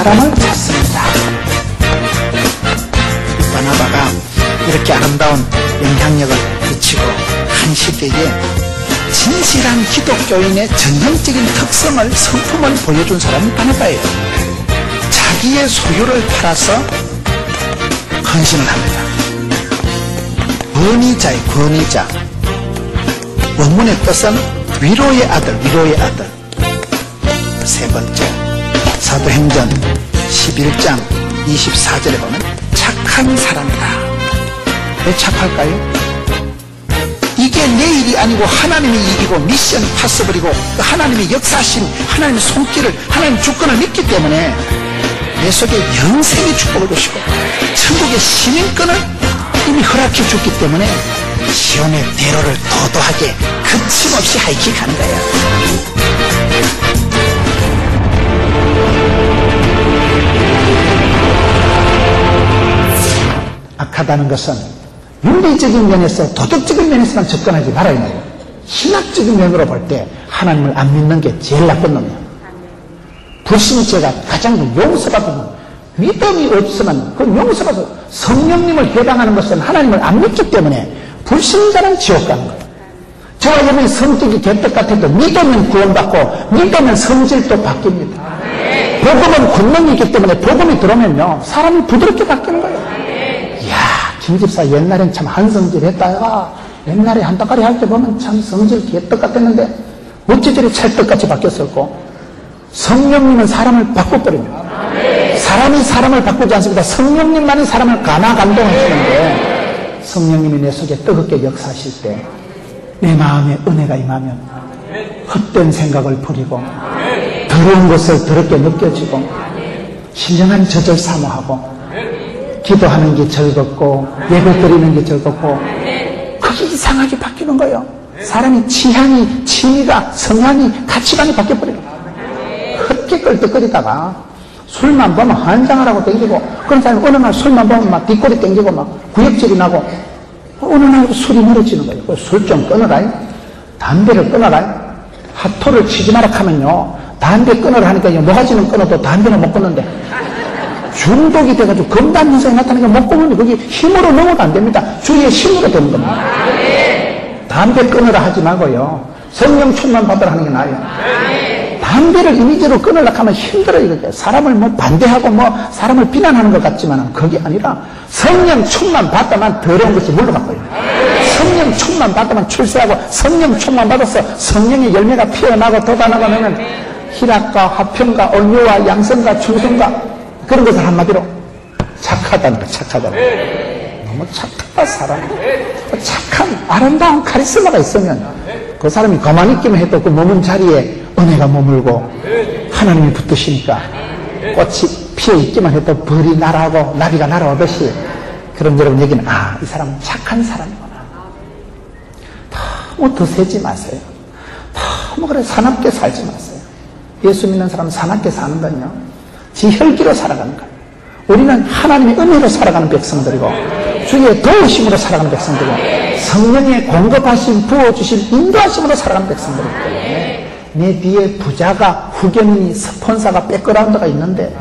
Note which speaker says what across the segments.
Speaker 1: 사람을 찾습니다. 바나바가 이렇게 아름다운 영향력을 미치고 한 시대에 진실한 기독교인의 전형적인 특성을 성품을 보여준 사람이 바나바예요. 자기의 소유를 팔아서 헌신을 합니다. 권위자의 권위자. 원문의 뜻은 위로의 아들, 위로의 아들. 세 번째, 사도행전 11장 24절에 보면 착한 사람이다. 왜 착할까요? 이게 내 일이 아니고 하나님의 일이고 미션 파서블이고 하나님의 역사심, 하나님의 손길을, 하나님의 주권을 믿기 때문에 내 속에 영생의 축복을 주시고 천국의 시민권을 이미 허락해 줬기 때문에 시온의 대로를 도도하게 거침없이 하이킥하는 거야. 악하다는 것은 윤리적인 면에서 도덕적인 면에서만 접근하지 말아야 돼요. 신학적인 면으로 볼 때 하나님을 안 믿는 게 제일 나쁜 놈이에요. 불신죄가 가장 용서받는 믿음이 없으면 그 용서받아 성령님을 해당하는 것은 하나님을 안 믿기 때문에 불신자는 지옥 가는 거예요. 저와 여러분의 성격이 개떡 같아도 믿으면 구원받고 믿으면 성질도 바뀝니다. 복음은 권능이기 때문에 복음이 들어오면요 사람이 부드럽게 바뀌는 거예요. 이야, 김집사 옛날엔 참 한성질 했다가 옛날에 한따까리 할 때 보면 참 성질 개떡 같았는데 어찌 저리 찰떡같이 바뀌었을까? 성령님은 사람을 바꿔버립니다. 사람이 사람을 바꾸지 않습니다. 성령님만이 사람을 감동하시는데 성령님이 내 속에 뜨겁게 역사하실 때 내 마음에 은혜가 임하면 헛된 생각을 버리고 더러운 것을 더럽게 느껴지고 신령한 젖을 사모하고 기도하는 게 즐겁고 예배 드리는 게 즐겁고 그게 이상하게 바뀌는 거예요. 사람이 취향이, 취미가, 성향이, 가치관이 바뀌어버리는 거예요. 헛게 끌떡거리다가 술만 보면 한장하라고 땡기고 그런 사람이 어느 날 술만 보면 막 뒷골이 땡기고 막 구역질이 나고 어느 날 술이 멀어지는 거예요. 술 좀 끊어라. 담배를 끊어라. 핫토를 치지 마라 하면요 담배 끊으라 하니까 모가지는 끊어도 담배는 못 끊는데 중독이 돼가지고 검단 현상이 나타나니까 못 끊으면 그게 힘으로 넘어도 안 됩니다. 주위의 힘으로 되는 겁니다. 담배 끊으라 하지 말고요 성령 충만 받으라 하는 게 나아요. 담배를 이미지로 끊으려고 하면 힘들어요. 이렇게 사람을 뭐 반대하고 뭐 사람을 비난하는 것 같지만 그게 아니라 성령 충만 받다만 더러운 것이 물러가고요. 성령 충만 받다만 출세하고 성령 충만 받아서 성령의 열매가 피어나고 돋아나가면 희락과 화평과 온유와 양성과 충성과 그런 것을 한마디로 착하다는 거. 착하다는 거. 너무 착하다 사람. 착한 아름다운 카리스마가 있으면 그 사람이 가만히 있기만 해도 그 머문 자리에 은혜가 머물고 하나님이 붙으시니까 꽃이 피어 있기만 해도 벌이 날아오고 나비가 날아오듯이 그럼 여러분 여기는 이 사람은 착한 사람이구나. 너무 드세지 마세요. 너무 그래 사납게 살지 마세요. 예수 믿는 사람은 사납게 사는 건요 지 혈기로 살아가는 거예요. 우리는 하나님의 은혜로 살아가는 백성들이고 주의 도우심으로 살아가는 백성들이고 성령의 공급하심 부어주심 인도하심으로 살아가는 백성들이기 때문에 내 뒤에 부자가 후견인이 스폰서가 백그라운드가 있는데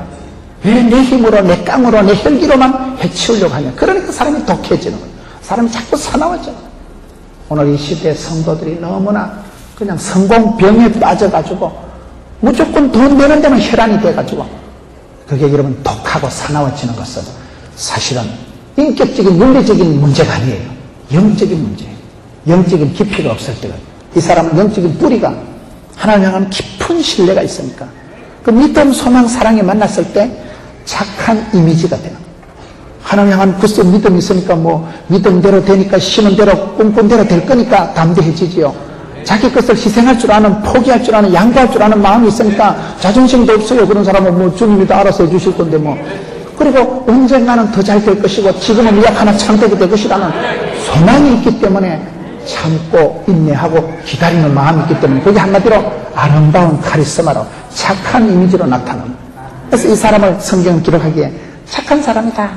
Speaker 1: 왜 내 힘으로 내 깡으로 내 혈기로만 해치우려고 하냐. 그러니까 사람이 독해지는 거예요. 사람이 자꾸 사나워져요. 오늘 이 시대의 성도들이 너무나 그냥 성공병에 빠져가지고 무조건 돈 내는 데만 혈안이 돼가지고 그게 여러분 독하고 사나워지는 것은 사실은 인격적인 윤리적인 문제가 아니에요. 영적인 문제예요. 영적인 깊이가 없을 때가 이 사람은 영적인 뿌리가 하나님 향한 깊은 신뢰가 있으니까 그 믿음, 소망, 사랑에 만났을 때 착한 이미지가 돼요. 하나님 향한 글쎄 믿음이 있으니까 뭐 믿음대로 되니까 심은 대로 꿈꾼 대로 될 거니까 담대해지지요. 자기 것을 희생할 줄 아는, 포기할 줄 아는, 양보할 줄 아는 마음이 있으니까 자존심도 없어요. 그런 사람은 뭐 주님이 다 알아서 해주실 건데 뭐. 그리고 언젠가는 더 잘 될 것이고 지금은 미약 하나 창대가 될 것이라는 소망이 있기 때문에 참고 인내하고 기다리는 마음이 있기 때문에 그게 한마디로 아름다운 카리스마로 착한 이미지로 나타납니다. 그래서 이 사람을 성경은 기록하기에 착한 사람이다.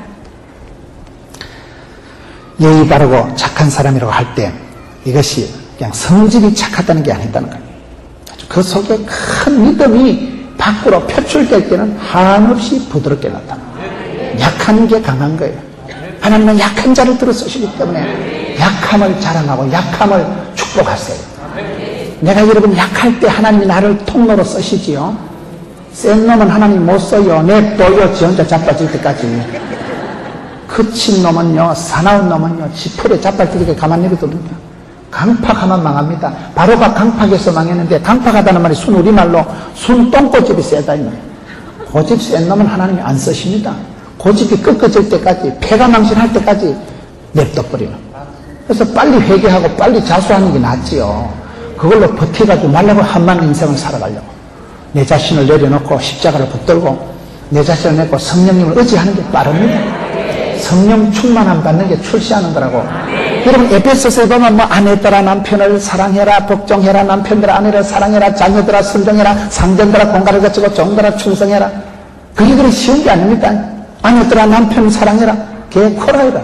Speaker 1: 예의 바르고 착한 사람이라고 할 때 이것이 그냥 성질이 착하다는 게 아니다는 거예요. 그 속에 큰 믿음이 밖으로 표출될 때는 한없이 부드럽게 나타납니다. 약한 게 강한 거예요. 하나님은 약한 자를 들어 쓰시기 때문에 약함을 자랑하고 약함을 축복하세요. 내가 여러분 약할 때 하나님이 나를 통로로 쓰시지요. 센 놈은 하나님 못 써요. 냅둬요. 지 혼자 자빠질 때까지. 그친 놈은요, 사나운 놈은요, 지풀에 자빠지게 가만히 내버려둡니다. 강팍하면 망합니다. 바로가 강팍에서 망했는데, 강팍하다는 말이 순 우리말로 순 똥꼬집이 세다 이 말이에요. 고집 센 놈은 하나님이 안 쓰십니다. 고집이 꺾어질 때까지, 폐가 망신할 때까지 냅둬버리는. 그래서 빨리 회개하고 빨리 자수하는 게 낫지요. 그걸로 버티가지고 말라고 한많은 인생을 살아가려고. 내 자신을 내려놓고 십자가를 붙들고 내 자신을 내고 성령님을 의지하는 게 빠릅니다. 성령 충만함 받는 게 출시하는 거라고. 여러분 에베소서에 보면 뭐 아내들아 남편을 사랑해라, 복종해라, 남편들아 아내를 사랑해라, 자녀들아 순종해라, 상전들아 공갈을 거치고 종들아 충성해라. 그게 그리 쉬운 게 아닙니까? 아내들아 남편 사랑해라, 개코라해라.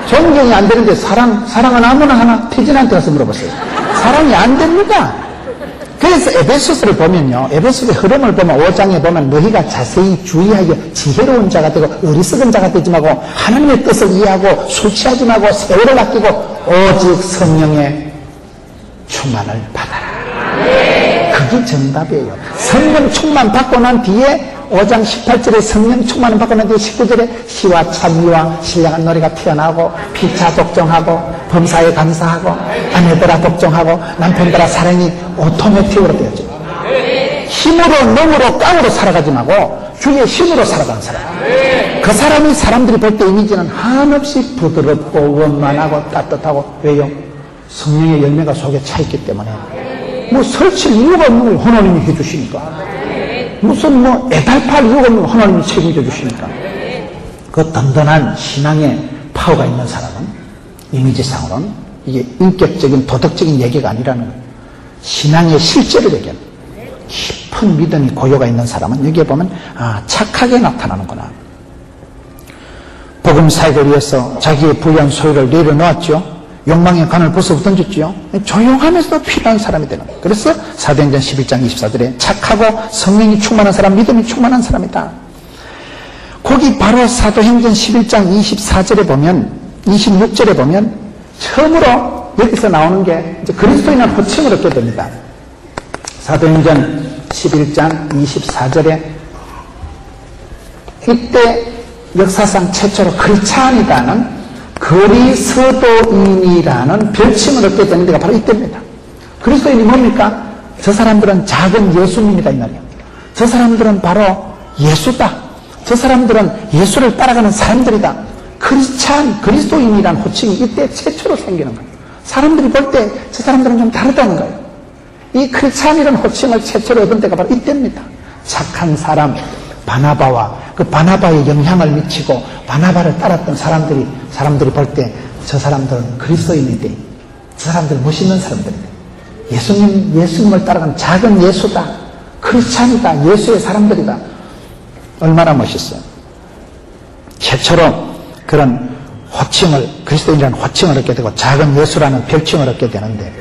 Speaker 1: 존경이 안 되는데 사랑은 아무나 하나? 태진한테 가서 물어보세요. 사랑이 안 됩니다. 그래서 에베소서를 보면요, 에베소서의 흐름을 보면 5장에 보면 너희가 자세히 주의하여 지혜로운 자가 되고 어리석은 자가 되지 말고 하나님의 뜻을 이해하고 술 취하지 말고 세월을 아끼고 오직 성령의 충만을 받아라. 그게 정답이에요. 성령 충만 받고 난 뒤에 5장 18절에 성령 충만을 받고 난 뒤에 19절에 시와 찬미와 신령한 노래가 튀어나오고 피차 독종하고 범사에 감사하고 아내들아 독종하고 남편들아 사랑이 오토매틱으로 되어져. 힘으로 넘으로 깡으로 살아가지 말고 주의 힘으로 살아가는 사람. 그 사람이 사람들이 볼 때 이미지는 한없이 부드럽고 원만하고 따뜻하고. 왜요? 성령의 열매가 속에 차 있기 때문에. 뭐 설칠 이유가 없는 걸 하나님이 해주시니까. 무슨 뭐 애달팔 이유가 없는 걸 하나님이 책임져 주시니까. 그 든든한 신앙의 파워가 있는 사람은 이미지상으로는 이게 인격적인 도덕적인 얘기가 아니라는 거예요. 신앙의 실제를 얘기하는 거예요. 깊은 믿음이 고요가 있는 사람은 여기에 보면 착하게 나타나는구나. 복음 사역을 위해서 자기의 부유한 소유를 내려놓았죠. 욕망의 관을 벗어 던졌지요. 조용하면서도 필요한 사람이 되는 거예요. 그래서 사도행전 11장 24절에 착하고 성령이 충만한 사람, 믿음이 충만한 사람이다. 거기 바로 사도행전 11장 24절에 보면, 26절에 보면 처음으로 여기서 나오는 게 이제 그리스도인한 호칭을 얻게 됩니다. 사도행전 11장 24절에 이때 역사상 최초로 크리스찬이라는 그리스도인이라는 별칭을 얻게 되는 데가 바로 이때입니다. 그리스도인이 뭡니까? 저 사람들은 작은 예수님이다 이 말이에요. 저 사람들은 바로 예수다. 저 사람들은 예수를 따라가는 사람들이다. 크리스찬, 그리스도인이라는 호칭이 이때 최초로 생기는 거예요. 사람들이 볼 때 저 사람들은 좀 다르다는 거예요. 이 크리스찬이라는 호칭을 최초로 얻은 때가 바로 이때입니다. 착한 사람, 바나바와 그 바나바의 영향을 미치고 바나바를 따랐던 사람들이 볼 때 저 사람들은 그리스도인이대. 저 사람들은 멋있는 사람들이대. 예수님을 따라가는 작은 예수다. 크리스찬이다. 예수의 사람들이다. 얼마나 멋있어요. 최초로 그런 호칭을, 그리스도인이라는 호칭을 얻게 되고 작은 예수라는 별칭을 얻게 되는데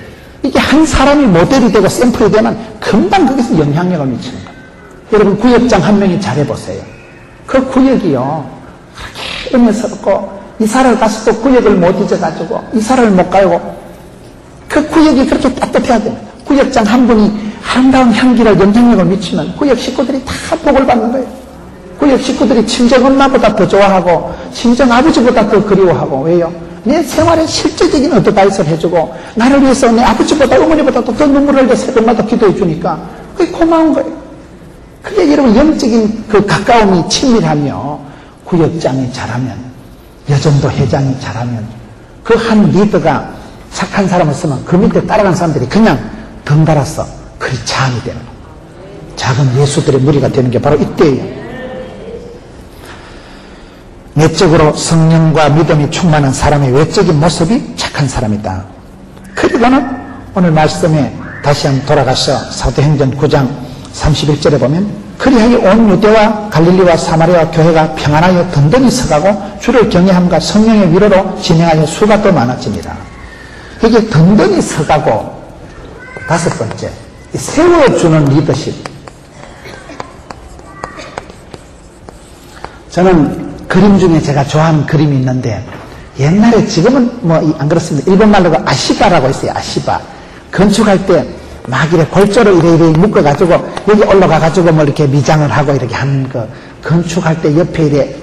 Speaker 1: 이게 한 사람이 모델이 되고 샘플이 되면 금방 거기서 영향력을 미치는 거예요. 여러분 구역장 한 명이 잘해보세요. 그 구역이요 그렇게 은혜스럽고 이사를 가서 또 구역을 못 잊어가지고 이사를 못 가고 그 구역이 그렇게 따뜻해야 됩니다. 구역장 한 분이 아름다운 향기를 영향력을 미치면 구역 식구들이 다 복을 받는 거예요. 구역 식구들이 친정 엄마보다 더 좋아하고 친정 아버지보다 더 그리워하고. 왜요? 내 생활에 실제적인 어드바이스를 해주고 나를 위해서 내 아버지보다 어머니보다 더 눈물을 흘려 새벽마다 기도해 주니까 그게 고마운 거예요. 그게 여러분 영적인 그 가까움이 친밀하며 구역장이 잘하면 여전도 회장이 잘하면 그 한 리더가 착한 사람을 쓰면 그 밑에 따라가는 사람들이 그냥 덩달아서 크리스찬이 되는 거예요. 작은 예수들의 무리가 되는 게 바로 이때예요. 내적으로 성령과 믿음이 충만한 사람의 외적인 모습이 착한 사람이다. 그리고는 오늘 말씀에 다시 한번 돌아가서 사도행전 9장 31절에 보면 그리하여 온 유대와 갈릴리와 사마리아와 교회가 평안하여 든든히 서가고 주를 경외함과 성령의 위로로 진행하여 수가 더 많아집니다. 이게 든든히 서가고 다섯 번째 세워주는 리더십. 저는 그림 중에 제가 좋아하는 그림이 있는데 옛날에 지금은 뭐 안 그렇습니다. 일본말로 아시바라고 있어요. 아시바. 건축할 때 막 이렇게 골조를 이래 묶어가지고 여기 올라가가지고 뭐 이렇게 미장을 하고 이렇게 하는 거 건축할 때 옆에 이래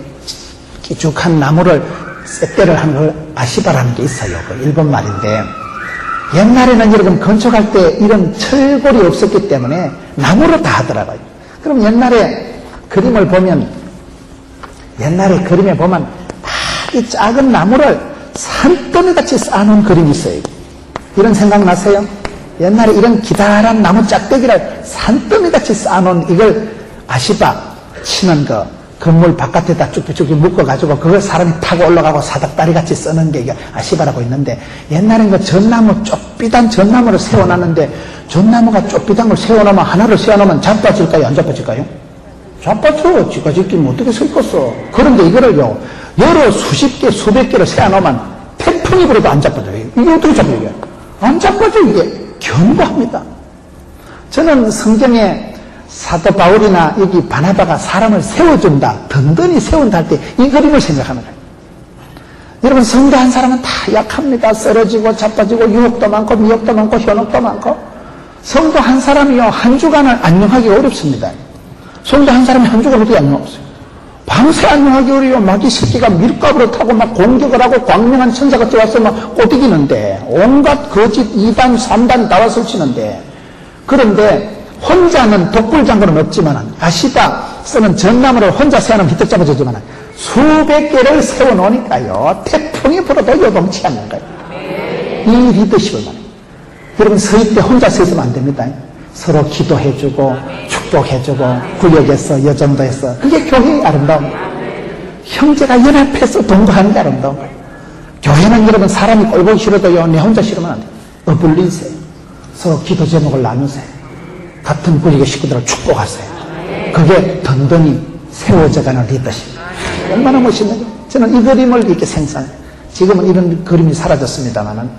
Speaker 1: 길쭉한 나무를 쇳대를 하는 걸 아시바라는 게 있어요. 그 일본 말인데 옛날에는 여러분 건축할 때 이런 철골이 없었기 때문에 나무로 다 하더라고요. 그럼 옛날에 그림을 보면 옛날에 그림에 보면 다 이 작은 나무를 산더미같이 쌓아놓은 그림이 있어요. 이런 생각 나세요? 옛날에 이런 기다란 나무 짝대기를 산더미같이 쌓아놓은 이걸 아시바 치는 거 건물 바깥에다 쭉쭉쭉 묶어가지고 그걸 사람이 타고 올라가고 사닥다리같이 쓰는 게 이게 아시바라고 있는데 옛날엔 그 전나무 쪽비단 전나무를 세워놨는데 전나무가 쪽비단 걸 세워놓으면 하나를 세워놓으면 자빠질까요? 안 자빠질까요? 자빠져. 지가 짓기는 어떻게 슬펐어. 그런데 이거를요 여러 수십 개 수백 개를 세워놓으면 태풍이 불어도 안 자빠져요. 이게 어떻게 자빠져요? 안 자빠져. 이게 견고합니다. 저는 성경에 사도 바울이나 여기 바나바가 사람을 세워준다, 든든히 세운다 할 때 이 그림을 생각하는 거예요. 여러분 성도 한 사람은 다 약합니다. 쓰러지고 자빠지고 유혹도 많고 미혹도 많고 현혹도 많고 성도 한 사람이요 한 주간을 안녕하기 어렵습니다. 성도 한 사람이 한 주간 어떻게 안녕하겠어요? 밤새 안녕하기 어려워요. 마귀 새끼가 밀가부를 타고 막 공격을 하고 광명한 천사가 들어와서 막 꼬드기는데 온갖 거짓 2단 3단 다 와서 치는데 그런데 혼자는 독불장군은 없지만 아시바 쓰는 전나무를 혼자 세워놓으면 휘떡 잡아주지만 수백 개를 세워놓으니까요 태풍이 불어도 요동치 않는 거예요. 이 리더십을 말해요. 여러분 서희 때 혼자 서 있으면 안 됩니다. 서로 기도해주고 축복해주고 구역에서 여정도에서 그게 교회의 아름다움이에요. 형제가 연합해서 동거하는 게 아름다운 거예요. 교회는 여러분 사람이 꼴보기 싫어도요 내 혼자 싫으면 안 돼요. 어불리세요. 서로 기도 제목을 나누세요. 같은 구역의 식구들을 축복하세요. 그게 든든히 세워져가는 리더십. 얼마나 멋있는지. 저는 이 그림을 이렇게 생산해요. 지금은 이런 그림이 사라졌습니다만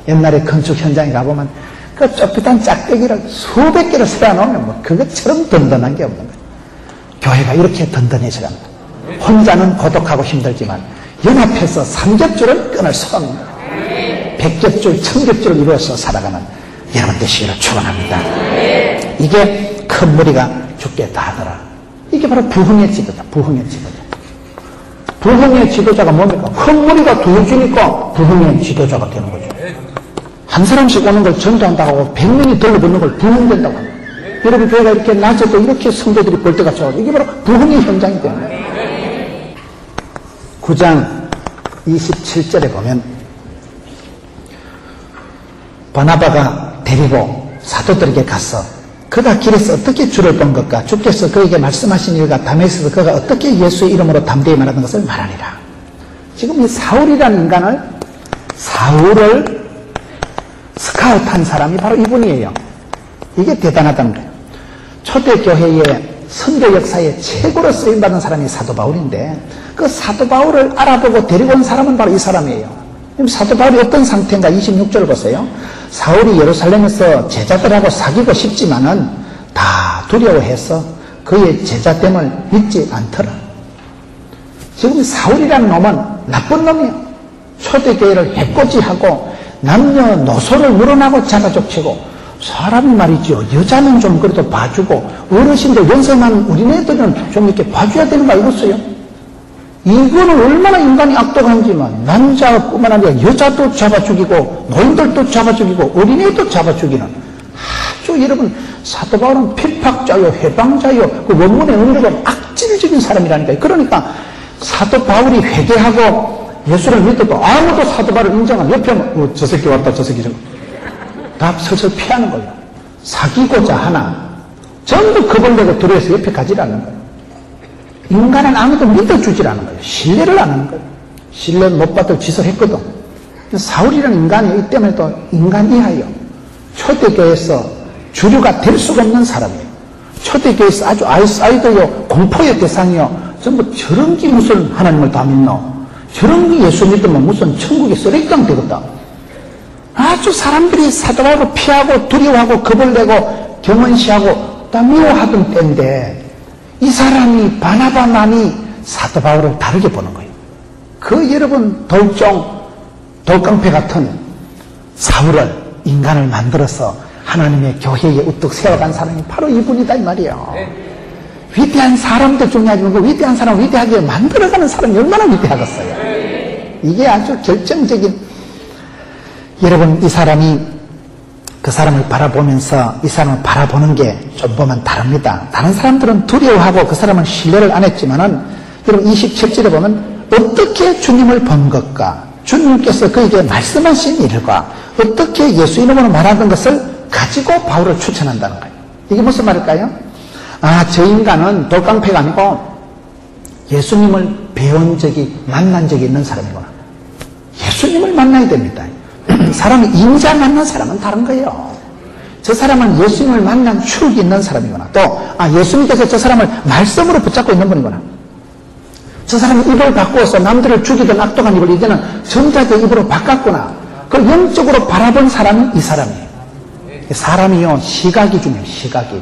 Speaker 1: 옛날에 건축 현장에 가보면 그 좁비단 짝대기를 수백 개를 세워놓으면 뭐 그것처럼 든든한 게 없는 거예요. 교회가 이렇게 든든해져갑니다. 혼자는 고독하고 힘들지만 연합해서 삼겹줄을 끊을 수가 없는 거예요. 백겹줄, 천겹줄을 이루어서 살아가는 여러분 되시기를 축원합니다. 이게 큰 무리가 죽겠다 하더라. 이게 바로 부흥의 지도자. 부흥의 지도자. 부흥의 지도자가 뭡니까? 큰 무리가 두어지니까 부흥의 지도자가 되는 거죠. 한 사람씩 오는 걸 전도한다고 하고 100명이 들러붙는 걸 부흥된다고 합니다. 여러분 교회가 이렇게 낮에도 이렇게 성도들이 볼 때가 좋아서 이게 바로 부흥의 현장이 되는 거예요. 9장 27절에 보면 바나바가 데리고 사도들에게 가서 그가 길에서 어떻게 주를 본 것과 주께서 그에게 말씀하신 일과 다메섹에서 그가 어떻게 예수의 이름으로 담대히 말하는 것을 말하니라. 지금 이 사울이라는 인간을 사울을 스카우트한 사람이 바로 이분이에요. 이게 대단하다는 거예요. 초대교회의 선교 역사에 최고로 쓰임받은 사람이 사도 바울인데 그 사도 바울을 알아보고 데리고 온 사람은 바로 이 사람이에요. 사도 바울이 어떤 상태인가 26절 보세요. 사울이 예루살렘에서 제자들하고 사귀고 싶지만은 다 두려워해서 그의 제자됨을 믿지 않더라. 지금 사울이라는 놈은 나쁜 놈이에요. 초대교회를 해코지하고 남녀노소를 물어나고 잡아족치고 사람이 말이죠. 여자는 좀 그래도 봐주고 어르신들 연세만 어린애들은 좀 이렇게 봐줘야 되는 거 알겠어요? 이거는 얼마나 인간이 악독한지만 남자뿐만 아니라 여자도 잡아 죽이고 노인들도 잡아 죽이고 어린애도 잡아 죽이는 아주 여러분 사도 바울은 핍박자요 해방자요 그 원문의 의미로 악질적인 사람이라니까요. 그러니까 사도 바울이 회개하고 예수를 믿어도 아무도 사도 바울을 인정한 옆에 저 새끼 왔다 저 새끼 다 슬슬 피하는 거예요. 사귀고자 하나 전부 겁을 내고 두려워서 옆에 가지 않는 거예요. 인간은 아무도 믿어주질 않은 거예요. 신뢰를 안 하는 거예요. 신뢰 못 받을 짓을 했거든. 사울이라는 인간이 이 때문에 또 인간 이하예요. 초대교회에서 주류가 될 수가 없는 사람이에요. 초대교회에서 아주 아이사이드요 공포의 대상이요. 전부 저런 게 무슨 하나님을 다 믿노? 저런 게 예수 믿으면 무슨 천국의 쓰레기장 되겠다. 아주 사람들이 사도 바울을 피하고 두려워하고 겁을 내고 경원시하고 다 미워하던 때인데 이 사람이 바나바만이 사도 바울을 다르게 보는 거예요. 그 여러분 돌깡패 같은 사울을 인간을 만들어서 하나님의 교회에 우뚝 세워간 사람이 바로 이분이다 이 말이에요. 위대한 사람도 중요하지만 그 위대한 사람을 위대하게 만들어가는 사람이 얼마나 위대하겠어요. 이게 아주 결정적인. 여러분 이 사람이 그 사람을 바라보면서 이 사람을 바라보는 게 좀 보면 다릅니다. 다른 사람들은 두려워하고 그 사람은 신뢰를 안 했지만은 여러분 27절에 보면 어떻게 주님을 본 것과 주님께서 그에게 말씀하신 일과 어떻게 예수 이름으로 말하던 것을 가지고 바울을 추천한다는 거예요. 이게 무슨 말일까요? 저 인간은 돌깡패가 아니고 예수님을 만난 적이 있는 사람이구나. 예수님을 만나야 됩니다. 사람이 인자 만난 사람은 다른 거예요. 저 사람은 예수님을 만난 추억이 있는 사람이구나. 또 예수님께서 저 사람을 말씀으로 붙잡고 있는 분이구나. 저 사람이 입을 바꾸어서 남들을 죽이던 악독한 입을 이제는 전자의 입으로 바꿨구나. 그걸 영적으로 바라본 사람이 이 사람이에요. 사람이요 시각이 중요해요. 시각이.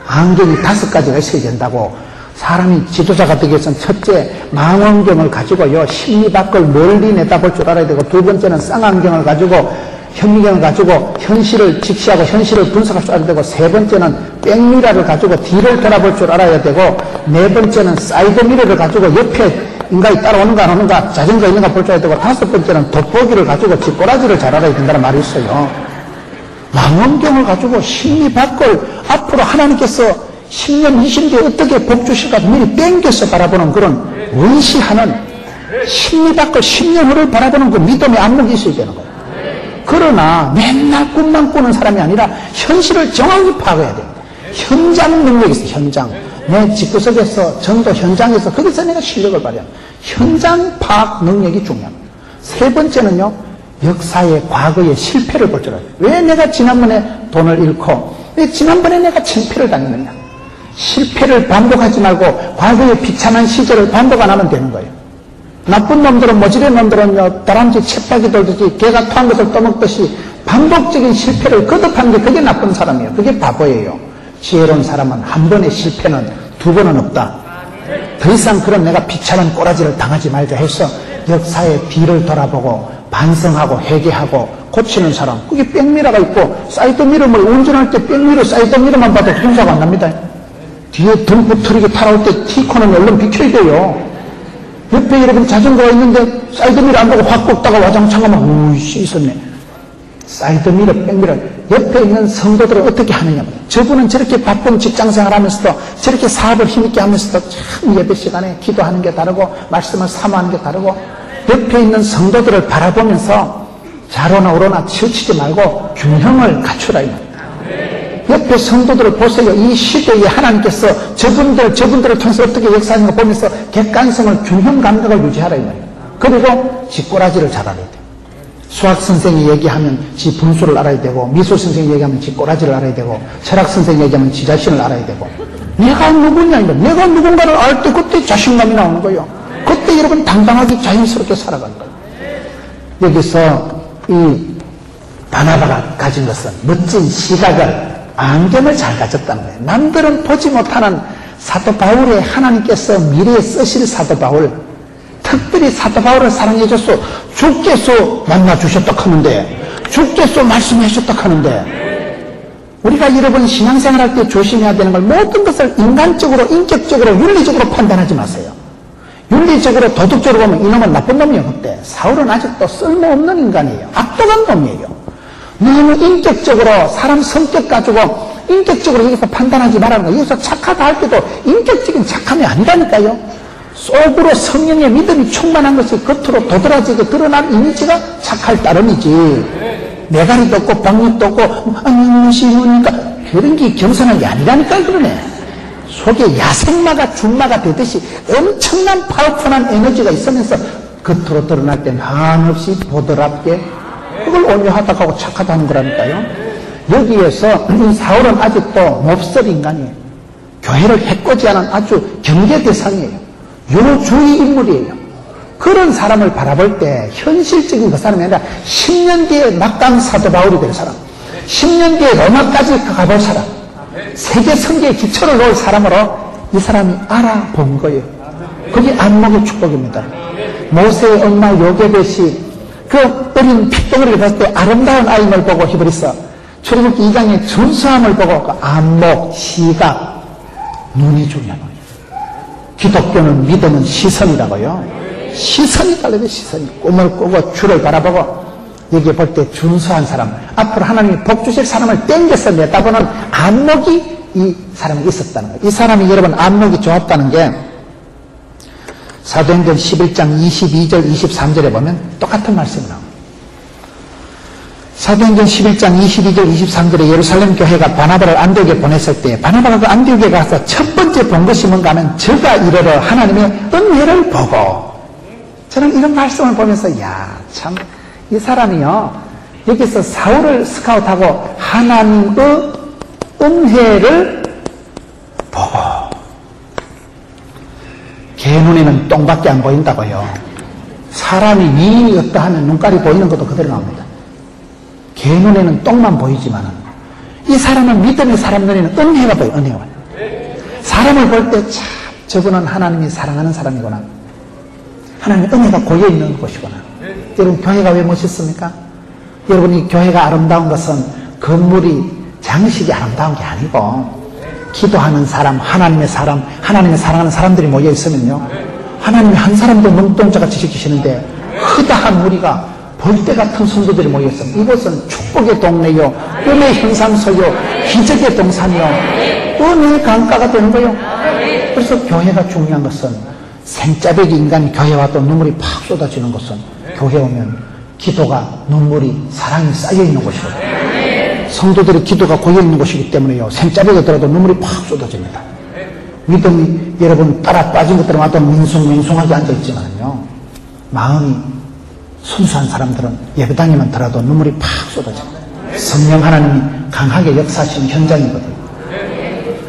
Speaker 1: 안경이 5가지가 있어야 된다고. 사람이 지도자가 되기 위해서는 첫째 망원경을 가지고요 심리 밖을 멀리 내다볼 줄 알아야 되고, 두 번째는 쌍안경을 가지고 현미경을 가지고 현실을 직시하고 현실을 분석할 줄 알아야 되고, 세 번째는 백미러를 가지고 뒤를 돌아볼 줄 알아야 되고, 네 번째는 사이드미러를 가지고 옆에 인간이 따라오는가 안 오는가 자전거 있는가 볼 줄 알아야 되고, 다섯 번째는 돋보기를 가지고 뒷꼬라지를 잘 알아야 된다는 말이 있어요. 망원경을 가지고 심리 밖을 앞으로 하나님께서 10년, 20년 어떻게 복 주실까 미리 땡겨서 바라보는 그런 의시하는 심리 밖을 10년 후를 바라보는 그 믿음의 안목이 있어야 되는 거예요. 그러나 맨날 꿈만 꾸는 사람이 아니라 현실을 정확히 파악해야 됩니다. 현장 능력이 있어요. 현장. 내 집구석에서 전도 현장에서 거기서 내가 실력을 발휘하는 현장 파악 능력이 중요합니다. 세 번째는요, 역사의 과거의 실패를 볼 줄 알아요. 왜 내가 지난번에 돈을 잃고 왜 지난번에 내가 창피를 당했느냐. 실패를 반복하지 말고 과거의 비참한 시절을 반복 안 하면 되는 거예요. 나쁜 놈들은, 모질의 놈들은요, 다람쥐 쳇바퀴 돌듯이 개가 토한 것을 떠먹듯이 반복적인 실패를 거듭하는 게 그게 나쁜 사람이에요. 그게 바보예요. 지혜로운 사람은 한 번의 실패는 두 번은 없다. 더 이상 그런 내가 비참한 꼬라지를 당하지 말자 해서 역사의 뒤를 돌아보고 반성하고 회개하고 고치는 사람. 그게 백미러가 있고, 사이드미러를 운전할 때 백미러 사이드미러만 봐도 교통사고 안 납니다. 뒤에 덤프 트럭이 타라올 때 T코는 얼른 비켜야 돼요. 옆에 여러분 자전거가 있는데 사이드미러 안 보고 확 꺾다가 와장창하면 오이씨 있었네. 사이드미러, 백미러. 옆에 있는 성도들은 어떻게 하느냐. 저분은 저렇게 바쁜 직장생활 하면서도 저렇게 사업을 힘있게 하면서도 참 예배 시간에 기도하는 게 다르고 말씀을 사모하는 게 다르고, 옆에 있는 성도들을 바라보면서 좌로나 우로나 치우치지 말고 균형을 갖추라 이 말이에요. 옆에 성도들을 보세요. 이 시대에 하나님께서 저분들을 통해서 어떻게 역사하는 거 보면서 객관성을, 균형 감각을 유지하라 이 말이에요. 그리고 쥐꼬라지를 잘 알아야 돼요. 수학 선생이 얘기하면 지 분수를 알아야 되고, 미술 선생이 얘기하면 지 꼬라지를 알아야 되고, 철학 선생이 얘기하면 지 자신을 알아야 되고, 내가 누구냐 이거. 내가 누군가를 알 때 그때 자신감이 나오는 거예요. 그때 여러분 당당하게 자연스럽게 살아가는 거예요. 여기서 이 바나바가 가진 것은 멋진 시각을, 안경을 잘 가졌다는 거예요. 남들은 보지 못하는 사도 바울의 하나님께서 미래에 쓰실 사도 바울, 특별히 사도 바울을 사랑해줘서 주께서 만나주셨다 하는데, 주께서 말씀하셨다 하는데, 우리가 여러분 신앙생활 할 때 조심해야 되는 걸, 모든 것을 인간적으로, 인격적으로, 윤리적으로 판단하지 마세요. 윤리적으로, 도덕적으로 보면 이놈은 나쁜 놈이에요. 그때 사울은 아직도 쓸모없는 인간이에요. 악독한 놈이에요. 너무 인격적으로 사람 성격 가지고 인격적으로 여기서 판단하지 말라는 거예요. 여기서 착하다 할 때도 인격적인 착함이 아니라니까요. 속으로 성령의 믿음이 충만한 것이 겉으로 도드라지게 드러난 이미지가 착할 따름이지. 매가리도 없고 박력도 없고 안녕하십니까 그런 게 겸손한 게 아니라니까. 그러네. 속에 야생마가 준마가 되듯이 엄청난 파워풀한 에너지가 있으면서 겉으로 드러날 땐 한없이 보드랍게 그걸 온유하다고 하고 착하다는 거라니까요. 여기에서 이 사울은 아직도 몹쓸 인간이에요. 교회를 해코지하는 아주 경계 대상이에요. 요주의 인물이에요. 그런 사람을 바라볼 때 현실적인 그 사람이 아니라 10년 뒤에 막강 사도 바울이 될 사람, 10년 뒤에 로마까지 가볼 사람, 세계 선교의 기초를 놓을 사람으로 이 사람이 알아본 거예요. 그게 안목의 축복입니다. 모세의 엄마 요게벳이 그 어린 핏덩어리를 봤을 때 아름다운 아임을 보고 히브리서 출애굽기 2장의 준수함을 보고 그 안목, 시각, 눈이 중요한 거예요. 기독교는 믿음은 시선이라고요. 시선이 달라요. 시선이. 꿈을 꾸고 주를 바라보고 여기 볼 때 준수한 사람, 앞으로 하나님이 복 주실 사람을 땡겨서 내다보는 안목이 이 사람이 있었다는 거예요. 이 사람이 여러분 안목이 좋았다는 게 사도행전 11장 22절 23절에 보면 똑같은 말씀이 나옵니다. 사도행전 11장 22절 23절에 예루살렘 교회가 바나바를 안디옥에 보냈을 때 바나바가 그 안디옥에 가서 첫 번째 본 것이 뭔가 하면 저가 이르러 하나님의 은혜를 보고, 저는 이런 말씀을 보면서 야, 참 이 사람이요 여기서 사울을 스카웃하고 하나님의 은혜를 보고, 개 눈에는 똥밖에 안 보인다고요. 사람이 미인이 어떠하면 눈깔이 보이는 것도 그대로 나옵니다. 개 눈에는 똥만 보이지만은 이 사람은 믿음의 사람 눈에는 은혜가 보여요. 은혜가. 사람을 볼 때 참 저분은 하나님이 사랑하는 사람이구나, 하나님의 은혜가 고여있는 곳이구나. 여러분 교회가 왜 멋있습니까? 여러분 이 교회가 아름다운 것은 건물이 장식이 아름다운 게 아니고 기도하는 사람, 하나님의 사랑하는 사람들이 모여있으면요 하나님이 한 사람도 눈동자같이 지키시는데 흐다한 무리가 벌떼 같은 성도들이 모여있습니다. 이곳은 축복의 동네요, 꿈의 현상소요, 기적의 동산이요, 은혜의 강가가 되는 거예요. 그래서 교회가 중요한 것은 생짜배기 인간이 교회 와도 눈물이 팍 쏟아지는 것은 교회 오면 기도가, 눈물이, 사랑이 쌓여있는 곳이거든요. 성도들의 기도가 고여있는 곳이기 때문에요 생짜배기 들어도 눈물이 팍 쏟아집니다. 믿음이 여러분 따라 빠진 것들은 와도 맹숭맹숭하게 앉아있지만요 마음이 순수한 사람들은 예배당에만 들어도 눈물이 팍 쏟아집니다. 성령 하나님이 강하게 역사하시는 현장이거든요.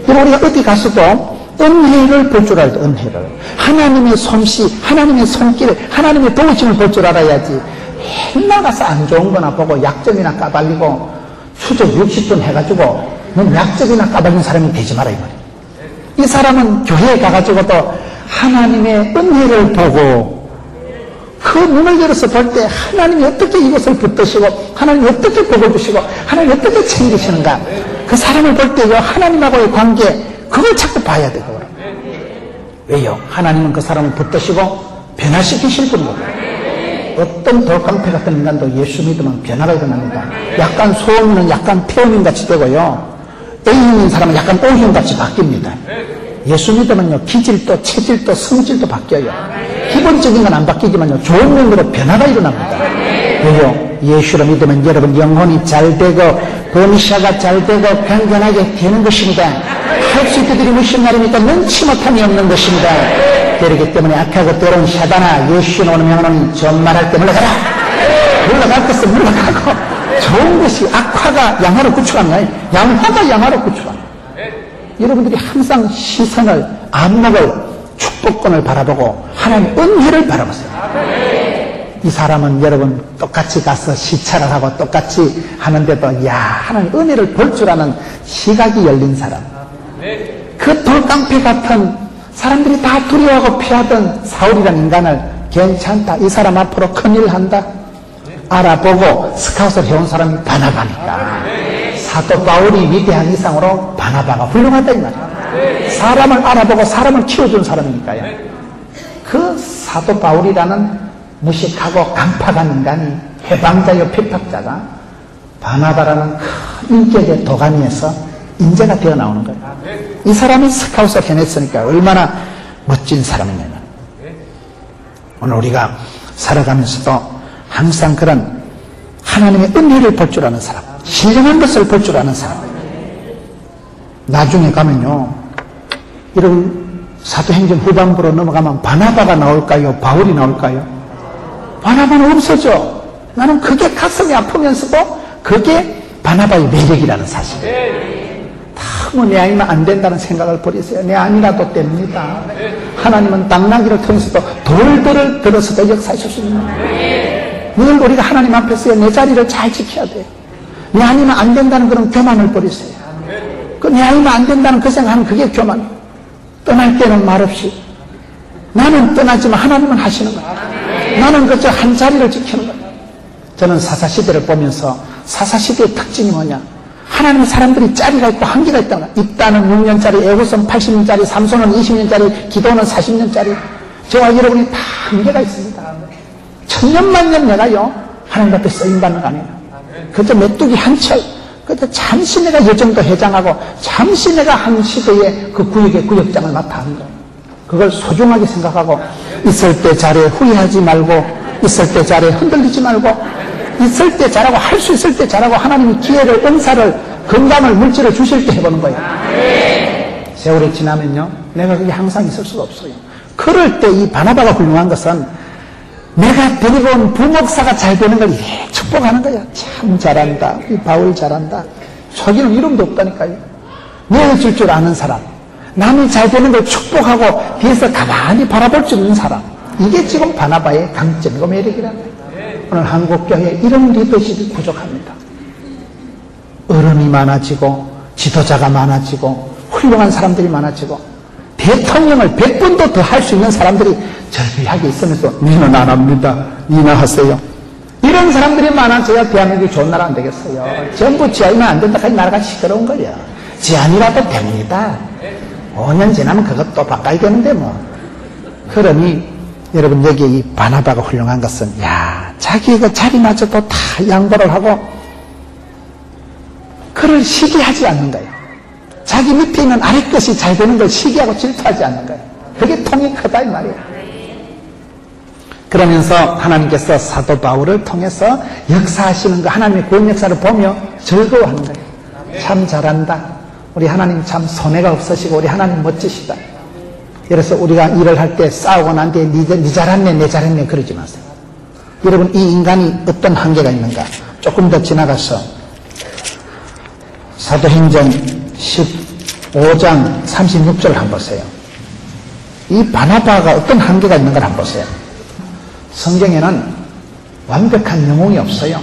Speaker 1: 여러분 우리가 어디 가서도 은혜를 볼 줄 알아야 돼. 은혜를, 하나님의 솜씨, 하나님의 손길, 하나님의 도우심을 볼 줄 알아야지 맨날 가서 안 좋은 거나 보고 약점이나 까발리고 수적 60분 해가지고 넌 약점이나 까발린 사람이 되지 마라 이 말이에요. 이 사람은 교회에 가가지고도 하나님의 은혜를 보고 그 문을 열어서 볼 때 하나님이 어떻게 이것을 붙드시고 하나님이 어떻게 복을 주시고 하나님이 어떻게 챙기시는가, 그 사람을 볼 때요 하나님하고의 관계, 그걸 자꾸 봐야 돼요. 왜요? 하나님은 그 사람을 붙드시고 변화시키실 분이거든요. 어떤 돌깡패 같은 인간도 예수 믿으면 변화가 일어납니다. 약간 소음인은 약간 태음인같이 되고요 A형인 사람은 약간 O형같이 바뀝니다. 예수 믿으면요 기질도 체질도 성질도 바뀌어요. 기본적인 건 안 바뀌지만요 좋은 면으로 변화가 일어납니다. 왜요? 예수를 믿으면 여러분 영혼이 잘 되고 범샤가 잘 되고 건강하게 되는 것입니다. 할 수 있게 드리면 무슨 말입니까? 눈치 못함이 없는 것입니다. 그렇기 때문에 악하고 더러운 사단아, 예수는 오는 명령은 전말할 때 물러가라. 물러갈 것은 물러가고, 좋은 것이 악화가 양화로 구축합니다. 양화가 양화로 구축합니다. 여러분들이 항상 시선을, 안목을, 축복권을 바라보고 하나님의 은혜를 바라보세요. 이 사람은 여러분 똑같이 가서 시찰을 하고 똑같이 하는데도 야 하나님 은혜를 볼 줄 아는 시각이 열린 사람, 그 돌깡패 같은 사람들이 다 두려워하고 피하던 사울이라는 인간을 괜찮다, 이 사람 앞으로 큰일 한다 알아보고 스카웃을 해온 사람이 바나바니까 사도 바울이 위대한 이상으로 바나바가 훌륭하다 이 말이에요. 사람을 알아보고 사람을 키워준 사람이니까요. 그 사도 바울이라는 무식하고 강팍한 인간이, 해방자요 핍박자가 바나바라는 큰 인격의 도가니에서 인재가 되어 나오는 거예요. 이 사람이 스카웃을 해냈으니까 얼마나 멋진 사람이냐면, 오늘 우리가 살아가면서도 항상 그런 하나님의 은혜를 볼 줄 아는 사람, 신령한 것을 볼 줄 아는 사람, 나중에 가면요 이런 사도행전 후반부로 넘어가면 바나바가 나올까요? 바울이 나올까요? 바나바는 없어져. 나는 그게 가슴이 아프면서도 그게 바나바의 매력이라는 사실. 너무 내 아니면 안 된다는 생각을 버리세요. 내 아니라도 됩니다. 하나님은 당나귀를 통해서도 돌들을 들어서도 역사하셨습니다. 늘 우리가 하나님 앞에서 내 자리를 잘 지켜야 돼요. 내 아니면 안 된다는 그런 교만을 버리세요. 그 내 아니면 안 된다는 그 생각하면 그게 교만. 떠날 때는 말없이 나는 떠나지만 하나님은 하시는 거예요. 나는 그저 한 자리를 지키는 거예요. 저는 사사시대를 보면서 사사시대의 특징이 뭐냐? 하나님 사람들이 짜리가 있고 한계가 있다는 거예요. 입다는 6년짜리, 애고선 80년짜리, 삼손은 20년짜리, 기도는 40년짜리. 저와 여러분이 다 한계가 있습니다. 천년만년 내가요, 하나님 앞에 쓰임받는 거 아니에요. 그저 메뚜기 한 철, 그저 잠시 내가 여정도 회장하고, 잠시 내가 한 시대의 그 구역의 구역장을 맡아 하는 거예요. 그걸 소중하게 생각하고, 있을 때 잘해 후회하지 말고, 있을 때 잘해 흔들리지 말고, 있을 때 잘하고, 할 수 있을 때 잘하고, 하나님이 기회를, 은사를, 건강을, 물질을 주실 때 해보는 거예요. 세월이 지나면요, 내가 그게 항상 있을 수가 없어요. 그럴 때 이 바나바가 훌륭한 것은 내가 데리고 온 부목사가 잘 되는 걸 축복하는 거야. 참 잘한다. 이 바울 잘한다. 자기는 이름도 없다니까요. 내어줄 줄 아는 사람. 남이 잘 되는 걸 축복하고 뒤에서 가만히 바라볼 줄 있는 사람. 이게 지금 바나바의 강점이고 매력이라는 거예요. 오늘 한국교회에 이런 리더십이 부족합니다. 어른이 많아지고 지도자가 많아지고 훌륭한 사람들이 많아지고 대통령을 100번도 더 할 수 있는 사람들이 절비하게 있으면서 니는 안 합니다. 니나 하세요. 이런 사람들이 많아져야 대한민국이 좋은 나라 안 되겠어요. 전부 지아이면 안 된다 하니 나라가 시끄러운 거예요. 지아니라도 됩니다. 5년 지나면 그것도 바꿔야 되는데 뭐. 그러니 여러분 여기 이 바나바가 훌륭한 것은 자기가 자리마저도 다 양보를 하고 그를 시기하지 않는 거예요. 자기 밑에 있는 아래 것이 잘 되는 걸 시기하고 질투하지 않는 거예요. 그게 통이 크다 이 말이에요. 그러면서 하나님께서 사도 바울을 통해서 역사하시는 거, 하나님의 구원 역사를 보며 즐거워하는 거예요. 참 잘한다. 우리 하나님 참 손해가 없으시고 우리 하나님 멋지시다. 그래서 우리가 일을 할 때 싸우고 난 뒤에 니 잘했네 내 잘했네 그러지 마세요. 여러분 이 인간이 어떤 한계가 있는가 조금 더 지나가서 사도행전 15장 36절을 한번 보세요. 이 바나바가 어떤 한계가 있는가 한번 보세요. 성경에는 완벽한 영웅이 없어요.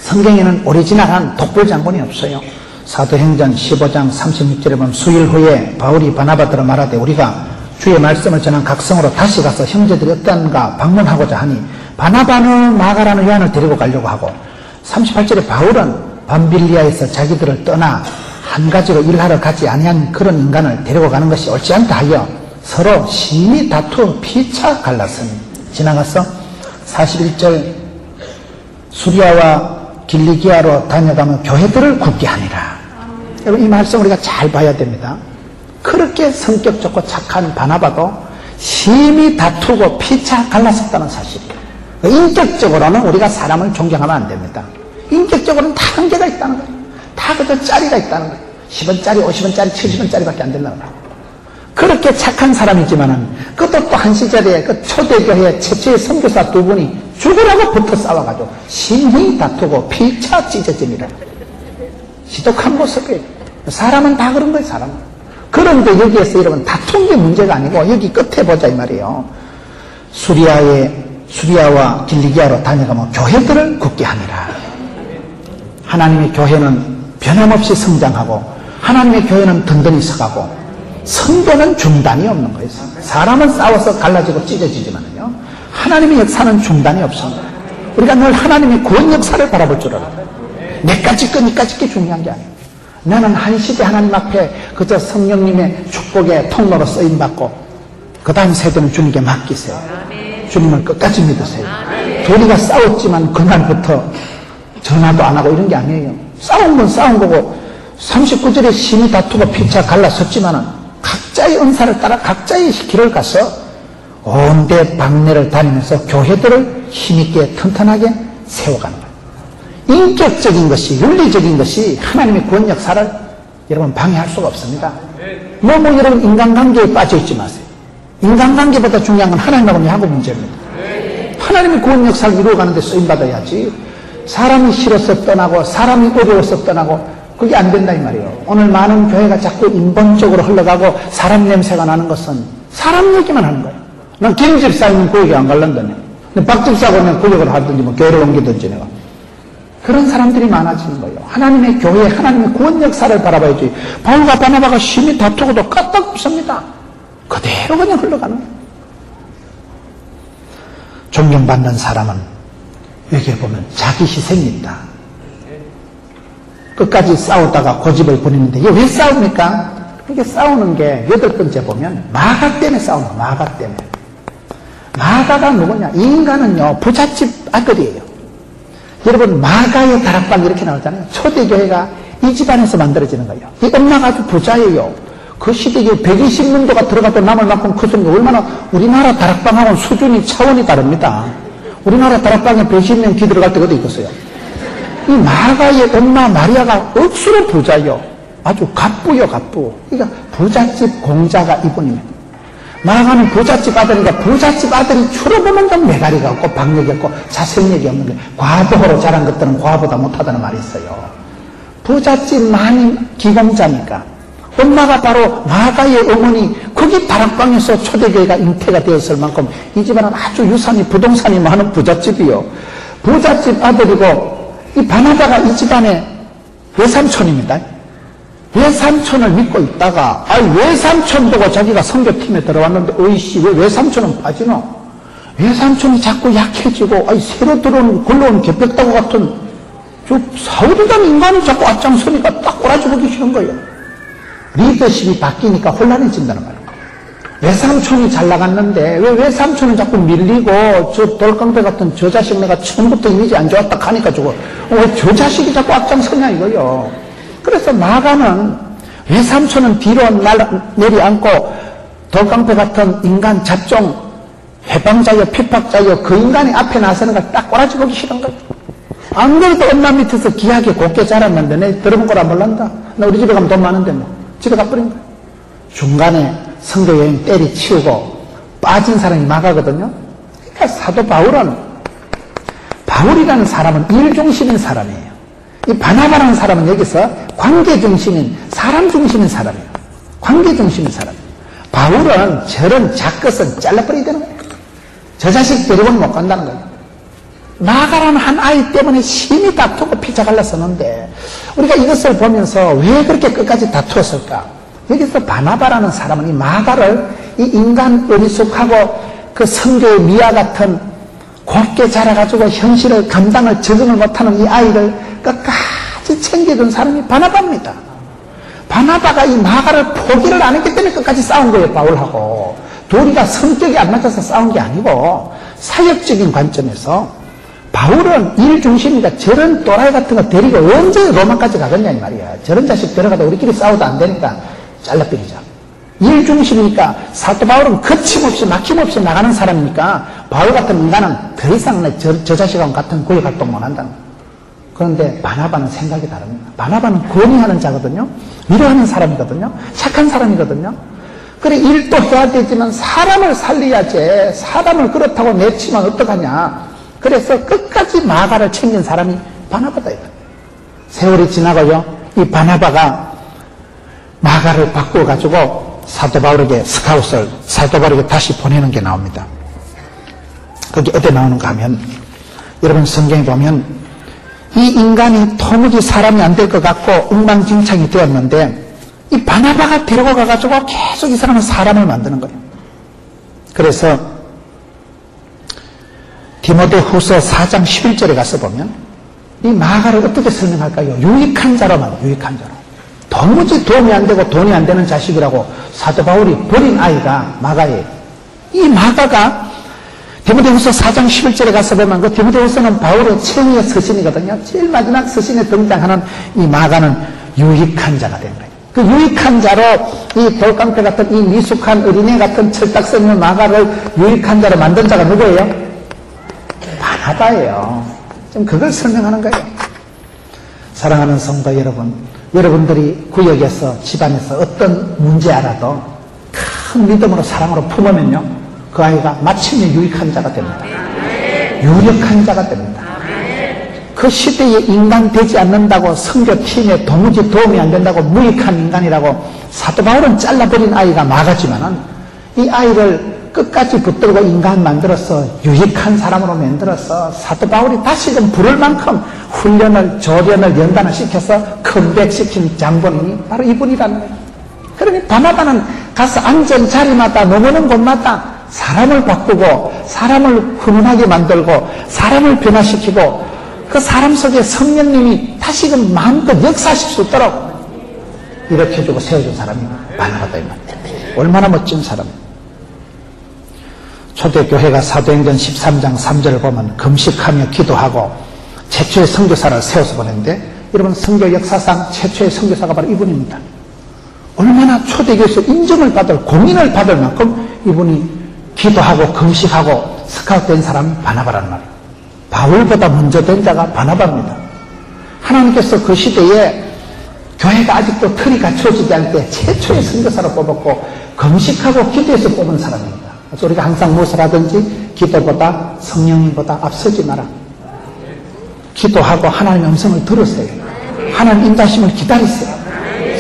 Speaker 1: 성경에는 오리지널한 독불장군이 없어요. 사도행전 15장 36절에 보면 수일 후에 바울이 바나바들을 말하되 우리가 주의 말씀을 전한 각성으로 다시 가서 형제들이 어떤가 방문하고자 하니 바나바는 마가라는 요한을 데리고 가려고 하고 38절에 바울은 밤빌리아에서 자기들을 떠나 한 가지로 일하러 가지 아니한 그런 인간을 데리고 가는 것이 옳지 않다 하여 서로 심히 다투어 피차 갈랐으니 지나가서 41절 수리아와 길리기아로 다녀가며 교회들을 굳게 하니라. 여러분 이 말씀 우리가 잘 봐야 됩니다. 그렇게 성격 좋고 착한 바나바도 심히 다투고 피차 갈랐었다는 사실이에요. 인격적으로는 우리가 사람을 존경하면 안 됩니다. 인격적으로는 다 한계가 있다는 거예요. 다 그저 짜리가 있다는 거예요. 10원짜리, 50원짜리, 70원짜리밖에 안 된다는 거예요. 그렇게 착한 사람이지만은 그것도 또 한 시절에 그 초대교회 최초의 선교사 두 분이 죽으라고 붙어 싸워가지고 심히 다투고 피차 찢어집니다. 지독한 모습이에요. 사람은 다 그런 거예요, 사람은. 그런데 여기에서 여러분 다툰 게 문제가 아니고 여기 끝에 보자 이 말이에요. 수리아와 길리기아로 다녀가면 교회들을 굳게 하니라. 하나님의 교회는 변함없이 성장하고 하나님의 교회는 든든히 서가고 선교는 중단이 없는 거예요. 사람은 싸워서 갈라지고 찢어지지만요 하나님의 역사는 중단이 없습니다. 우리가 늘 하나님의 구원 역사를 바라볼 줄 알아요. 내까지 거 니까지 게 중요한 게 아니에요. 나는 한 시대 하나님 앞에 그저 성령님의 축복의 통로로 쓰임받고 그 다음 세대는 주님께 맡기세요. 주님을 끝까지 믿으세요. 둘이가 싸웠지만 그날부터 전화도 안 하고 이런 게 아니에요. 싸운 건 싸운 거고 39절에 심히 다투고 피차 갈라섰지만은 각자의 은사를 따라 각자의 길을 가서 온데 방내를 다니면서 교회들을 힘있게 튼튼하게 세워가는 거예요. 인격적인 것이 윤리적인 것이 하나님의 구원 역사를 여러분 방해할 수가 없습니다. 너무 여러분 인간관계에 빠져있지 마세요. 인간관계보다 중요한 건 하나님하고 하고 문제입니다. 하나님의 구원 역사를 이루어가는 데 쓰임받아야지 사람이 싫어서 떠나고 사람이 어려워서 떠나고 그게 안 된다 이 말이에요. 오늘 많은 교회가 자꾸 인본적으로 흘러가고 사람 냄새가 나는 것은 사람 얘기만 하는 거예요. 난 김집사님은 구역에 안 갈란다네. 박집사가 오면 구역을 하든지 뭐 교회를 옮기든지 내가. 그런 사람들이 많아지는 거예요. 하나님의 교회, 하나님의 구원 역사를 바라봐야지. 바울과 바나바가 심히 다투고도 까딱없습니다. 그대로 그냥 흘러가는 거예요. 존경받는 사람은 여기에 보면 자기 희생이 있다. 끝까지 싸우다가 고집을 부리는데 이게 왜 싸웁니까? 이게 싸우는 게 8번째 보면 마가 때문에 싸우는 거야. 마가 때문에. 마가가 누구냐? 인간은요 부잣집 아들이에요. 여러분 마가의 다락방 이렇게 나오잖아요. 초대교회가 이 집안에서 만들어지는 거예요. 이 엄마가 아주 부자예요. 그 시대에 120년도가 들어가도 남을 만큼 크던 게 얼마나 우리나라 다락방하고는 수준이 차원이 다릅니다. 우리나라 다락방에 120명 기 들어갈 때가 어디 있겠어요? 이 마가의 엄마 마리아가 억수로 부자요. 아주 갑부요, 갑부. 그러니까 부잣집 공자가 이분입니다. 마가는 부잣집 아들이니까 부잣집 아들이 주로 보면 좀 메가리가 없고 박력이 없고 자생력이 없는데 과부로 자란 것들은 과보다 못하다는 말이 있어요. 부잣집 많이 기공자니까 엄마가 바로 마가의 어머니 거기 다락방에서 초대교회가 잉태가 되었을 만큼 이 집안은 아주 유산이 부동산이 많은 부잣집이요. 부잣집 아들이고 이 바나바가 이 집안의 외삼촌입니다. 외삼촌을 믿고 있다가 외삼촌 보고 자기가 선교팀에 들어왔는데 어이씨 왜 외삼촌은 빠지노? 외삼촌이 자꾸 약해지고 새로 들어온 걸러온 개벽다구 같은 저 사우리단 인간이 자꾸 앞장서니까 딱 꼬라지고 계시는 거예요. 리더십이 바뀌니까 혼란해진다는 말이에요. 외삼촌이 잘 나갔는데 왜 외삼촌은 자꾸 밀리고 저 돌깡배 같은 저 자식 내가 처음부터 이미지 안 좋았다 하니까 저거 왜 저 자식이 자꾸 앞장서냐 이거요. 그래서 마가는 외삼촌은 뒤로 내려앉고 돌깡배 같은 인간 잡종 해방자여 피팍자여 그 인간이 앞에 나서는 걸 딱 꼬라지고 계시는 거예요. 안 그래도 엄마 밑에서 귀하게 곱게 자랐는데 내 들어본 거라 몰란다. 나 우리 집에 가면 돈 많은데 뭐 집에 가버린 거야. 중간에 선교여행 때리치우고 빠진 사람이 마가거든요. 그러니까 사도 바울이라는 사람은 일중심인 사람이에요. 이 바나바라는 사람은 여기서 관계중심인 사람 중심인 사람이에요. 관계중심인 사람이에요. 바울은 저런 작것은 잘라버려야 되는 거예요. 저 자식 데리고는 못 간다는 거예요. 마가라는 한 아이 때문에 심히 다투고 피자 갈랐었는데 우리가 이것을 보면서 왜 그렇게 끝까지 다투었을까? 여기서 바나바라는 사람은 이 마가를 이 인간 어리숙하고 그 성교의 미아 같은 곱게 자라가지고 현실을 감당을 적응을 못하는 이 아이를 끝까지 챙겨준 사람이 바나바입니다. 바나바가 이 마가를 포기를 안 했기 때문에 끝까지 싸운 거예요. 바울하고. 둘이가 성격이 안 맞아서 싸운 게 아니고 사역적인 관점에서 바울은 일 중심이니까 저런 또라이 같은 거 데리고 언제 로마까지 가겠냐 이 말이야. 저런 자식 데려가다 우리끼리 싸워도 안 되니까 잘라버리자. 일 중심이니까 사도 바울은 거침없이 막힘없이 나가는 사람이니까 바울 같은 인간은 더 이상 저 자식하고 같은 구역 활동 못 한다는 거야. 그런데 바나바는 생각이 다릅니다. 바나바는 권위하는 자거든요. 위로하는 사람이거든요. 착한 사람이거든요. 그래 일도 해야 되지만 사람을 살려야지. 사람을 그렇다고 내치면 어떡하냐. 그래서 끝까지 마가를 챙긴 사람이 바나바다. 세월이 지나고요. 이 바나바가 마가를 바꾸어가지고 사도 바울에게 스카웃을 사도 바울에게 다시 보내는 게 나옵니다. 거기 어디 나오는가 하면 여러분 성경에 보면 이 인간이 도무지 사람이 안 될 것 같고 엉망진창이 되었는데 이 바나바가 데리고 가가지고 계속 이 사람은 사람을 만드는 거예요. 그래서 디모데후서 4장 11절에 가서 보면 이 마가를 어떻게 설명할까요? 유익한 자로만 유익한 자로. 도무지 도움이 안 되고 돈이 안 되는 자식이라고 사도 바울이 버린 아이가 마가예요. 이 마가가 디모데후서 4장 11절에 가서 보면 그 디모데후서는 바울의 최후의 서신이거든요. 제일 마지막 서신에 등장하는 이 마가는 유익한 자가 된 거예요. 그 유익한 자로 이 돌깡패 같은 이 미숙한 어린애 같은 철딱서는 마가를 유익한 자로 만든 자가 누구예요? 바나바예요. 지금 그걸 설명하는 거예요. 사랑하는 성도 여러분, 여러분들이 구역에서 집안에서 어떤 문제 알아도 큰 믿음으로 사랑으로 품으면요 그 아이가 마침내 유익한 자가 됩니다. 유력한 자가 됩니다. 그 시대에 인간 되지 않는다고 선교팀에 도무지 도움이 안 된다고 무익한 인간이라고 사도 바울은 잘라버린 아이가 마가지만은 이 아이를 끝까지 붙들고 인간 만들어서 유익한 사람으로 만들어서 사도 바울이 다시금 부를 만큼 훈련을 조련을 연단을 시켜서 컴백시킨 장본인이 바로 이분이라는 거예요. 그러니 바나바는 가서 앉은 자리마다 머무는 곳마다 사람을 바꾸고 사람을 훈훈하게 만들고 사람을 변화시키고 그 사람 속에 성령님이 다시금 마음껏 역사하실 수 있도록 일으켜주고 세워준 사람이 바나바다 이 말이에요. 얼마나 멋진 사람이에요. 초대교회가 사도행전 13장 3절을 보면 금식하며 기도하고 최초의 선교사를 세워서 보냈는데 여러분 선교 역사상 최초의 선교사가 바로 이분입니다. 얼마나 초대교회에서 인정을 받을 공인을 받을 만큼 이분이 기도하고 금식하고 스카웃된 사람이 바나바라는 말이에요. 바울보다 먼저 된 자가 바나바입니다. 하나님께서 그 시대에 교회가 아직도 틀이 갖춰지지 않을 때 최초의 선교사로 뽑았고 금식하고 기도해서 뽑은 사람입니다. 그래서 우리가 항상 무엇을 하든지 기도보다 성령님보다 앞서지 마라. 기도하고 하나님의 음성을 들으세요. 하나님 인도하심을 기다리세요.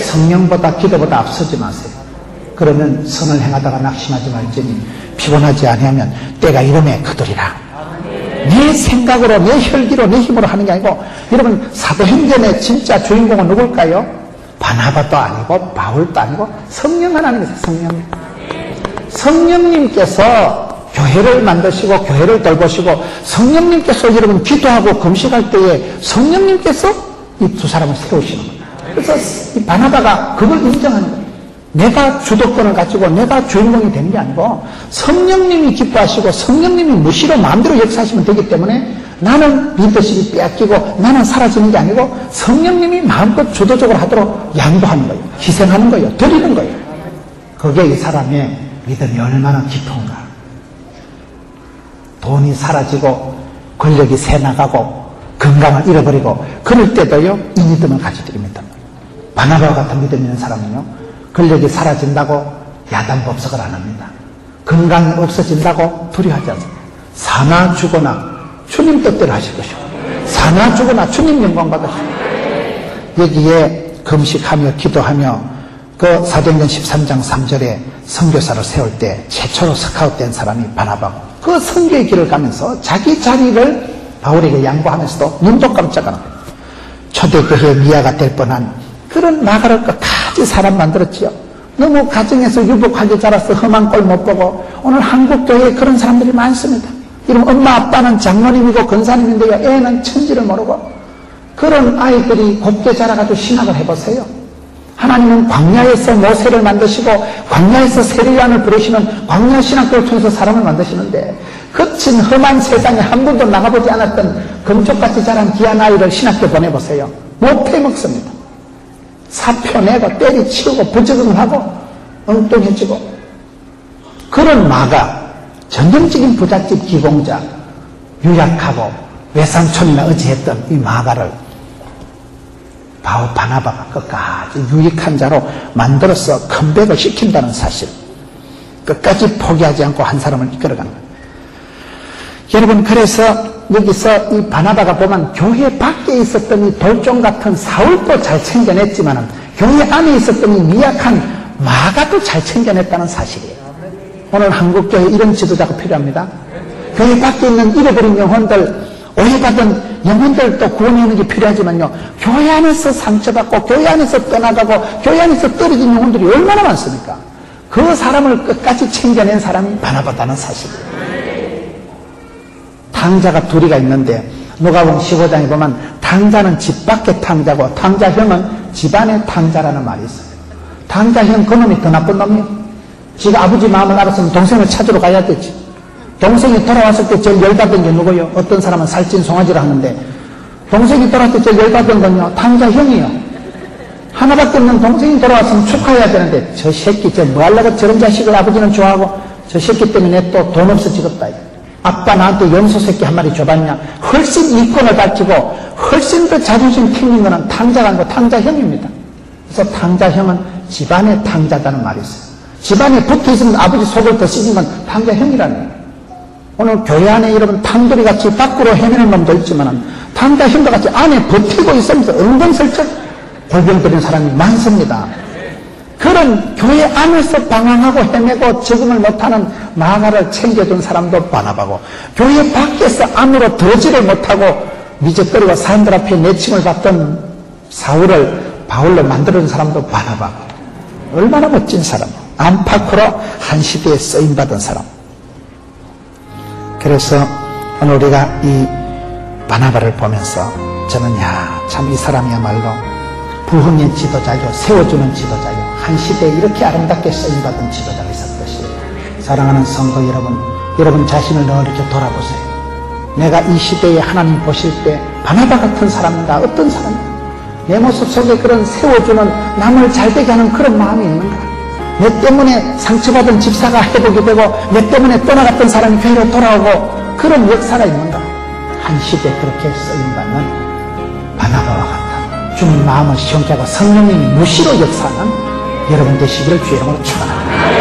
Speaker 1: 성령보다 기도보다 앞서지 마세요. 그러면 선을 행하다가 낙심하지 말지니 피곤하지 아니하면 때가 이름에 그들이라. 내 생각으로 내 혈기로 내 힘으로 하는 게 아니고 여러분 사도행전의 진짜 주인공은 누굴까요? 바나바도 아니고 바울도 아니고 성령 하나님이세요. 성령. 성령님께서 교회를 만드시고 교회를 돌보시고 성령님께서 여러분 기도하고 금식할 때에 성령님께서 이 두 사람을 세우시는 거예요. 그래서 이 바나바가 그걸 인정하는 거예요. 내가 주도권을 가지고 내가 주인공이 되는 게 아니고 성령님이 기뻐하시고 성령님이 무시로 마음대로 역사하시면 되기 때문에 나는 리더십이 빼앗기고 나는 사라지는 게 아니고 성령님이 마음껏 주도적으로 하도록 양보하는 거예요. 희생하는 거예요. 드리는 거예요. 그게 이 사람의 믿음이 얼마나 깊은가. 돈이 사라지고 권력이 새나가고 건강을 잃어버리고 그럴 때도요 이 믿음을 가져드립니다. 바나바와 같은 믿음 있는 사람은요 권력이 사라진다고 야단법석을 안 합니다. 건강이 없어진다고 두려워하지 않습니다. 사나 죽거나 주님 뜻대로 하실 것이고 사나 죽거나 주님 영광 받으시고 여기에 금식하며 기도하며 그 사도행전 13장 3절에 선교사를 세울 때 최초로 스카웃된 사람이 바나바고 그 선교의 길을 가면서 자기 자리를 바울에게 양보하면서도 눈도 깜짝 안 합니다. 초대교회의 미아가 될 뻔한 그런 나가를 끝까지 사람 만들었지요. 너무 가정에서 유복하게 자라서 험한 꼴 못 보고 오늘 한국교회에 그런 사람들이 많습니다. 이런 엄마 아빠는 장로님이고 권사님인데요 애는 천지를 모르고 그런 아이들이 곱게 자라가지고 신학을 해보세요. 하나님은 광야에서 모세를 만드시고 광야에서 세례요한을 부르시는 광야 신학교를 통해서 사람을 만드시는데 거친 험한 세상에 한 번도 나가보지 않았던 금쪽같이 자란 귀한 아이를 신학교 보내보세요. 못 해먹습니다. 사표 내고 때리치우고 부적응을 하고 엉뚱해지고 그런 마가 전형적인 부잣집 기공자 유약하고 외삼촌이나 의지했던 이 마가를 바나바가 끝까지 유익한 자로 만들어서 컴백을 시킨다는 사실 끝까지 포기하지 않고 한 사람을 이끌어가는 거예요. 여러분 그래서 여기서 이 바나바가 보면 교회 밖에 있었던 이 돌종 같은 사울도 잘 챙겨냈지만 교회 안에 있었던 이 미약한 마가도 잘 챙겨냈다는 사실이에요. 오늘 한국교회에 이런 지도자가 필요합니다. 교회 밖에 있는 잃어버린 영혼들 오해받은 영혼들도 구원하는 게 필요하지만요 교회 안에서 상처받고 교회 안에서 떠나가고 교회 안에서 떨어진 영혼들이 얼마나 많습니까? 그 사람을 끝까지 챙겨낸 사람이 바나바다는 사실이에요. 탕자가 둘이가 있는데 누가복음 15장에 보면 탕자는 집 밖의 탕자고 탕자형은 집안의 탕자라는 말이 있어요. 탕자형 그놈이 더 나쁜 놈이에요. 지가 아버지 마음을 알았으면 동생을 찾으러 가야 되지. 동생이 돌아왔을 때 제일 열받은 게 누구요? 어떤 사람은 살찐 송아지를 하는데 동생이 돌아왔을 때 제일 열받은 건요 탕자형이요. 하나밖에 없는 동생이 돌아왔으면 축하해야 되는데 저 새끼 저 뭐 하려고 저런 자식을 아버지는 좋아하고 저 새끼 때문에 또 돈 없어지겠다. 아빠 나한테 염소 새끼 한 마리 줘봤냐. 훨씬 이권을 가지고 훨씬 더 자존심 튕긴 거는 탕자가 아니고 탕자형입니다. 그래서 탕자형은 집안의 탕자다는 말이 있어요. 집안에 붙어있으면 아버지 속을 더 씻은 건 탕자형이라는 거예요. 오늘 교회 안에 여러분 탕돌이같이 밖으로 헤매는 놈도 있지만 탕자형과 같이 안에 버티고 있으면서 은근슬쩍 골병 들인 사람이 많습니다. 그런 교회 안에서 방황하고 헤매고 적응을 못하는 마가를 챙겨준 사람도 바나바고 교회 밖에서 안으로 들어지를 못하고 미적거리고 사람들 앞에 내침을 받던 사울을 바울로 만들어준 사람도 바나바고 얼마나 멋진 사람. 안팎으로 한 시대에 쓰임받은 사람. 그래서 오늘 우리가 이 바나바를 보면서 저는 참 이 사람이야말로 부흥의 지도자요, 세워주는 지도자요, 한 시대에 이렇게 아름답게 쓰임받은 지도자가 있었듯이, 사랑하는 성도 여러분 자신을 이렇게 돌아보세요. 내가 이 시대에 하나님 보실 때 바나바 같은 사람인가, 어떤 사람인가? 내 모습 속에 그런 세워주는, 남을 잘되게 하는 그런 마음이 있는가? 내 때문에 상처받은 집사가 회복이 되고, 내 때문에 떠나갔던 사람이 교회로 돌아오고, 그런 역사가 있는가? 한 시대에 그렇게 쓰임받는 바나바와 같은 주님 마음을 시원케 하고 성령님이 무시로 역사하는 여러분 되시기를 주의 이름으로 축원합니다.